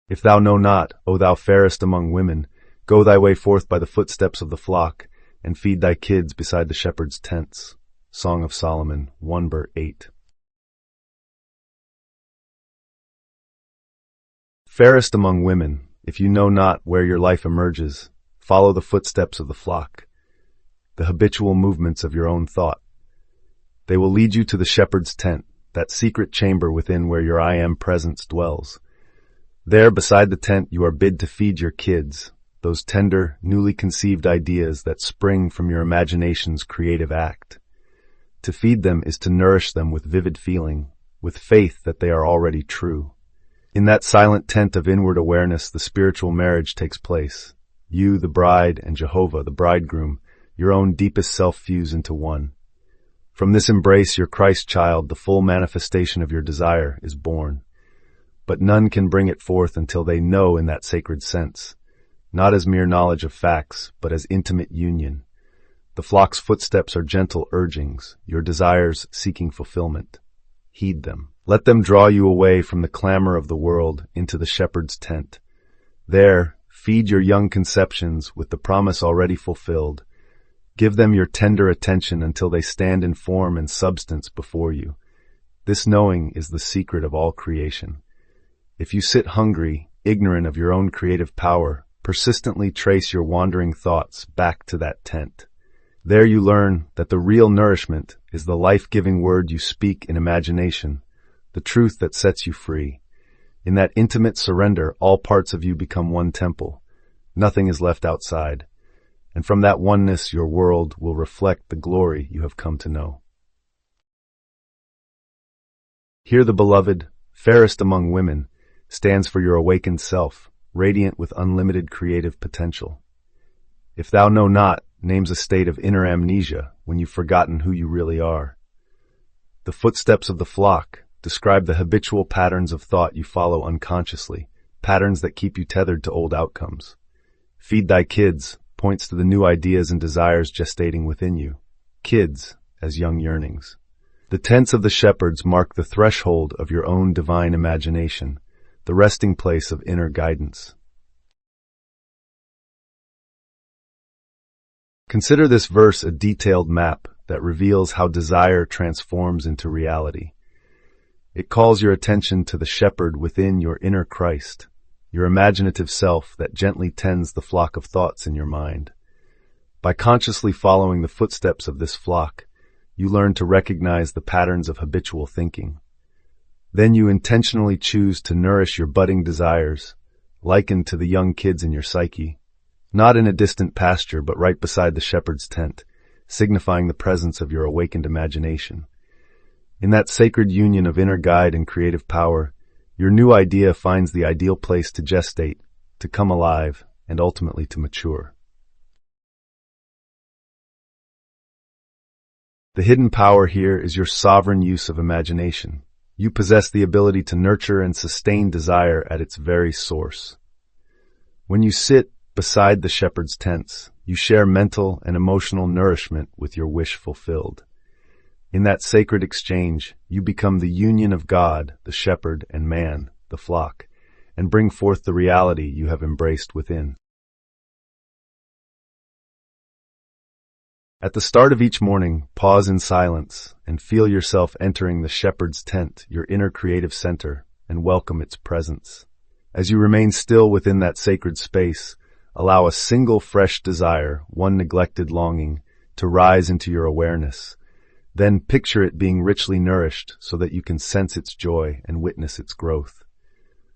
If thou know not, O thou fairest among women, go thy way forth by the footsteps of the flock, and feed thy kids beside the shepherd's tents. Song of Solomon 1:8. Fairest among women, if you know not where your life emerges, follow the footsteps of the flock, the habitual movements of your own thought. They will lead you to the shepherd's tent, that secret chamber within where your I Am presence dwells. There, beside the tent, you are bid to feed your kids, those tender, newly conceived ideas that spring from your imagination's creative act. To feed them is to nourish them with vivid feeling, with faith that they are already true. In that silent tent of inward awareness, the spiritual marriage takes place. You, the bride, and Jehovah, the bridegroom, your own deepest self fuse into one. From this embrace, your Christ child, the full manifestation of your desire, is born. But none can bring it forth until they know in that sacred sense, not as mere knowledge of facts, but as intimate union. The flock's footsteps are gentle urgings, your desires seeking fulfillment. Heed them. Let them draw you away from the clamor of the world into the shepherd's tent. There, feed your young conceptions with the promise already fulfilled. Give them your tender attention until they stand in form and substance before you. This knowing is the secret of all creation. If you sit hungry, ignorant of your own creative power, persistently trace your wandering thoughts back to that tent. There you learn that the real nourishment is the life-giving word you speak in imagination, the truth that sets you free. In that intimate surrender, all parts of you become one temple. Nothing is left outside. And from that oneness, your world will reflect the glory you have come to know. Here the beloved, fairest among women, stands for your awakened self, radiant with unlimited creative potential. If thou know not, names a state of inner amnesia when you've forgotten who you really are. The footsteps of the flock describe the habitual patterns of thought you follow unconsciously, patterns that keep you tethered to old outcomes. Feed thy kids points to the new ideas and desires gestating within you, kids as young yearnings. The tents of the shepherds mark the threshold of your own divine imagination, the resting place of inner guidance. Consider this verse a detailed map that reveals how desire transforms into reality. It calls your attention to the shepherd within your inner Christ, your imaginative self that gently tends the flock of thoughts in your mind. By consciously following the footsteps of this flock, you learn to recognize the patterns of habitual thinking. Then you intentionally choose to nourish your budding desires, likened to the young kids in your psyche, not in a distant pasture but right beside the shepherd's tent, signifying the presence of your awakened imagination. In that sacred union of inner guide and creative power, your new idea finds the ideal place to gestate, to come alive, and ultimately to mature. The hidden power here is your sovereign use of imagination. You possess the ability to nurture and sustain desire at its very source. When you sit beside the shepherd's tents, you share mental and emotional nourishment with your wish fulfilled. In that sacred exchange, you become the union of God, the shepherd, and man, the flock, and bring forth the reality you have embraced within. At the start of each morning, pause in silence and feel yourself entering the shepherd's tent, your inner creative center, and welcome its presence. As you remain still within that sacred space, allow a single fresh desire, one neglected longing, to rise into your awareness. Then picture it being richly nourished so that you can sense its joy and witness its growth.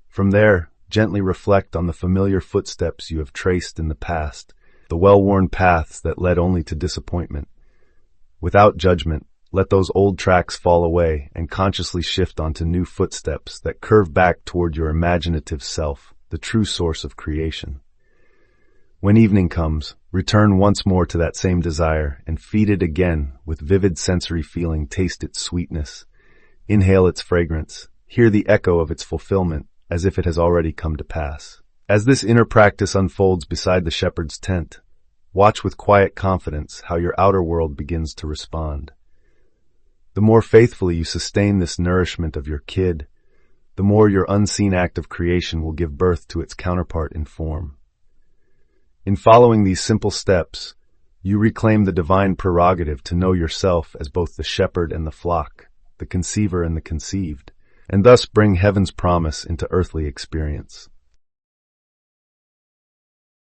From there, gently reflect on the familiar footsteps you have traced in the past, the well-worn paths that led only to disappointment. Without judgment, let those old tracks fall away and consciously shift onto new footsteps that curve back toward your imaginative self, the true source of creation. When evening comes, return once more to that same desire and feed it again with vivid sensory feeling. Taste its sweetness, inhale its fragrance, hear the echo of its fulfillment as if it has already come to pass. As this inner practice unfolds beside the shepherd's tent, watch with quiet confidence how your outer world begins to respond. The more faithfully you sustain this nourishment of your kid, the more your unseen act of creation will give birth to its counterpart in form. In following these simple steps, you reclaim the divine prerogative to know yourself as both the shepherd and the flock, the conceiver and the conceived, and thus bring heaven's promise into earthly experience.